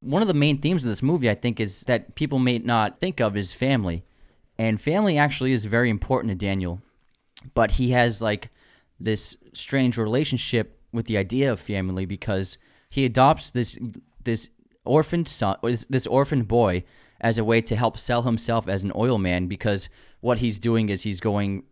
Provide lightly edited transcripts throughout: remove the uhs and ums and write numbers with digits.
One of the main themes of this movie, I think, is that people may not think of is family. And family actually is very important to Daniel. But he has like this strange relationship with the idea of family because he adopts this orphaned son, this orphaned boy, as a way to help sell himself as an oil man, because what he's doing is he's going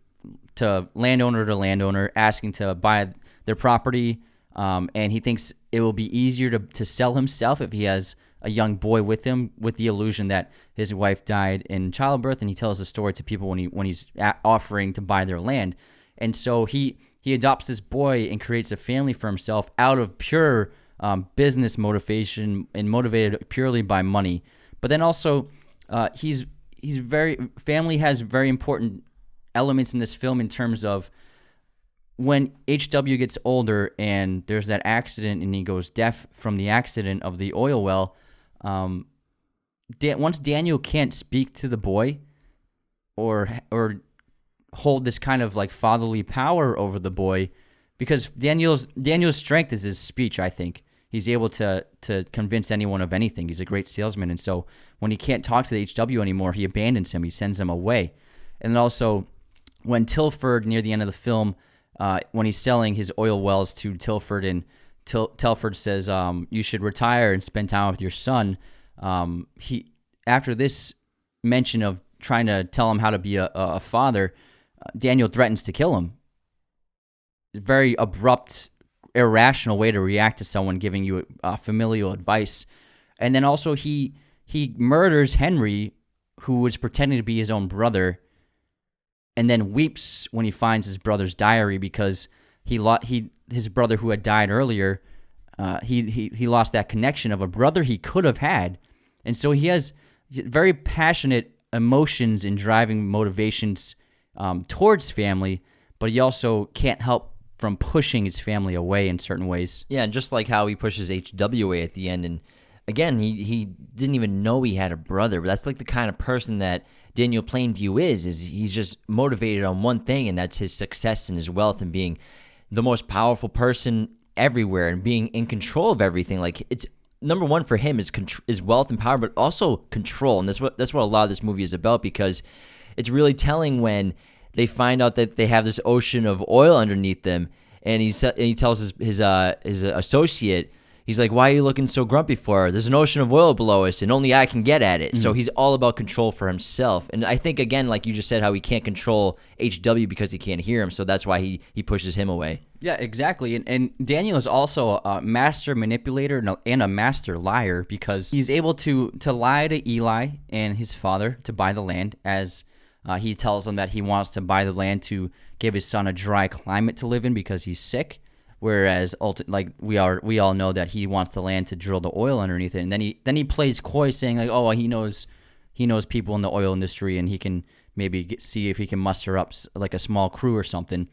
to landowner, asking to buy their property, and he thinks it will be easier to sell himself if he has a young boy with him, with the illusion that his wife died in childbirth, and he tells the story to people when he's offering to buy their land. And so he adopts this boy and creates a family for himself out of pure business motivation and motivated purely by money. But then also, family has very important elements in this film in terms of when HW gets older and there's that accident and he goes deaf from the accident of the oil well. Once Daniel can't speak to the boy or hold this kind of like fatherly power over the boy, because Daniel's strength is his speech, I think. He's able to convince anyone of anything. He's a great salesman. And so when he can't talk to the HW anymore, he abandons him. He sends him away. And then also when Tilford, near the end of the film, when he's selling his oil wells to Tilford, and Telford says, you should retire and spend time with your son. After this mention of trying to tell him how to be a father, Daniel threatens to kill him. Very abrupt, irrational way to react to someone giving you familial advice. And then also he murders Henry, who was pretending to be his own brother, and then weeps when he finds his brother's diary because his brother who had died earlier, he lost that connection of a brother he could have had. And so he has very passionate emotions and driving motivations towards family, but he also can't help from pushing his family away in certain ways. Yeah, and just like how he pushes HW away at the end. And again, he didn't even know he had a brother, but that's like the kind of person that Daniel Plainview is he's just motivated on one thing, and that's his success and his wealth and being the most powerful person everywhere and being in control of everything. Like, it's number one for him is wealth and power, but also control. And that's what a lot of this movie is about, because it's really telling when they find out that they have this ocean of oil underneath them, and he tells his associate, he's like, "Why are you looking so grumpy for? There's an ocean of oil below us, and only I can get at it." Mm-hmm. So he's all about control for himself. And I think, again, like you just said, how he can't control HW because he can't hear him, so that's why he pushes him away. Yeah, exactly. And Daniel is also a master manipulator and a master liar, because he's able to lie to Eli and his father to buy the land, as he tells them that he wants to buy the land to give his son a dry climate to live in because he's sick. Whereas, like we all know that he wants the land to drill the oil underneath it, and then he plays coy, saying like, "Oh, he knows people in the oil industry, and he can maybe see if he can muster up like a small crew or something."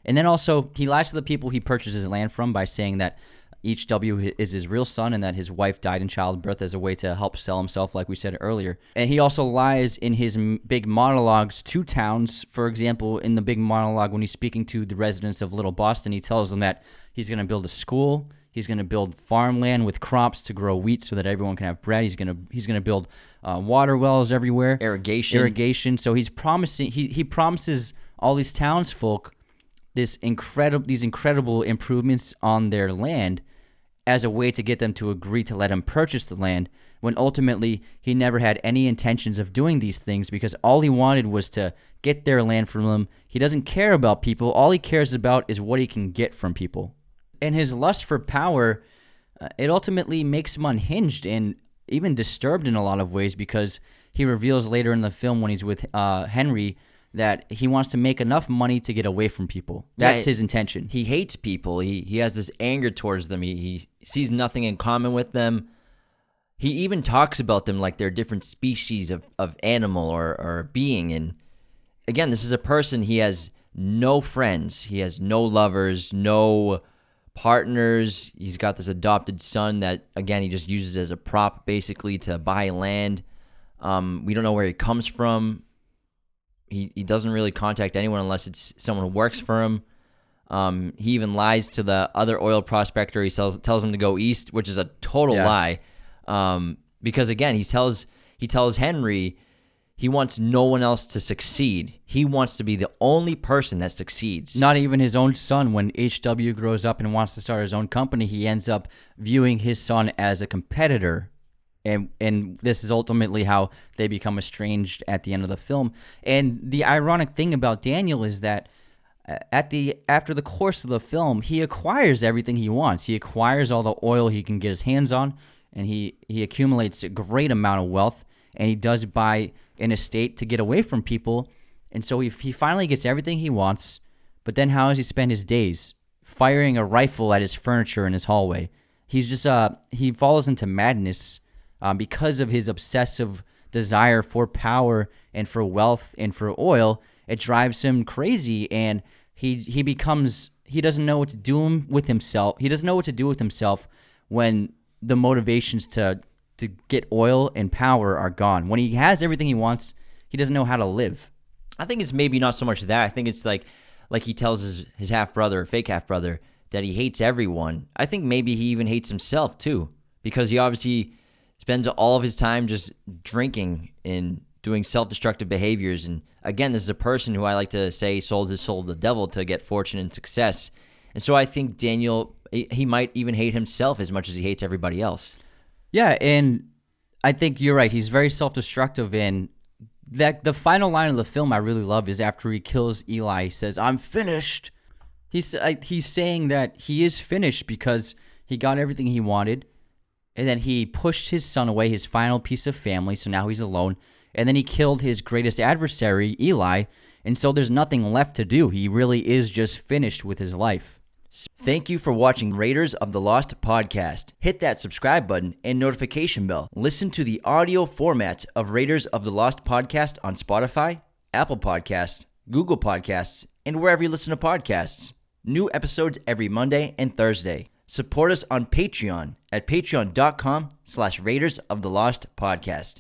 And then also he lies to the people he purchases land from by saying that HW is his real son and that his wife died in childbirth, as a way to help sell himself, like we said earlier. And he also lies in his big monologues to towns. For example, in the big monologue when he's speaking to the residents of Little Boston, he tells them that he's going to build a school, he's going to build farmland with crops to grow wheat so that everyone can have bread. He's going to build water wells everywhere, irrigation. So he's promising he promises all these townsfolk these incredible improvements on their land as a way to get them to agree to let him purchase the land, when ultimately he never had any intentions of doing these things, because all he wanted was to get their land from them. He doesn't care about people. All he cares about is what he can get from people. And his lust for power, it ultimately makes him unhinged and even disturbed in a lot of ways, because he reveals later in the film when he's with Henry that he wants to make enough money to get away from people. That's his intention. He hates people. He has this anger towards them. He sees nothing in common with them. He even talks about them like they're different species of animal or being. And again, this is a person, he has no friends. He has no lovers, no partners. He's got this adopted son that, again, he just uses as a prop basically to buy land. We don't know where he comes from. He doesn't really contact anyone unless it's someone who works for him. He even lies to the other oil prospector. He tells him to go east, which is a total lie. Because again, he tells Henry he wants no one else to succeed. He wants to be the only person that succeeds. Not even his own son. When HW grows up and wants to start his own company, he ends up viewing his son as a competitor. And this is ultimately how they become estranged at the end of the film. And the ironic thing about Daniel is that after the course of the film, he acquires everything he wants. He acquires all the oil he can get his hands on, and he accumulates a great amount of wealth, and he does buy an estate to get away from people. And so he finally gets everything he wants, but then how does he spend his days? Firing a rifle at his furniture in his hallway. He's just he falls into madness because of his obsessive desire for power and for wealth and for oil. It drives him crazy, and he doesn't know what to do with himself. He doesn't know what to do with himself when the motivations to get oil and power are gone. When he has everything he wants, he doesn't know how to live. I think it's maybe not so much that. I think it's like he tells his half-brother, fake half-brother, that he hates everyone. I think maybe he even hates himself too, because he obviously spends all of his time just drinking and doing self-destructive behaviors. And again, this is a person who I like to say sold his soul to the devil to get fortune and success. And so I think Daniel, he might even hate himself as much as he hates everybody else. Yeah, and I think you're right. He's very self-destructive, and that the final line of the film I really love is after he kills Eli, he says, "I'm finished." He's saying that he is finished because he got everything he wanted, and then he pushed his son away, his final piece of family, so now he's alone, and then he killed his greatest adversary, Eli, and so there's nothing left to do. He really is just finished with his life. Thank you for watching Raiders of the Lost podcast. Hit that subscribe button and notification bell. Listen to the audio format of Raiders of the Lost podcast on Spotify, Apple Podcasts, Google Podcasts, and wherever you listen to podcasts. New episodes every Monday and Thursday. Support us on Patreon at patreon.com/Raiders of the Lost podcast.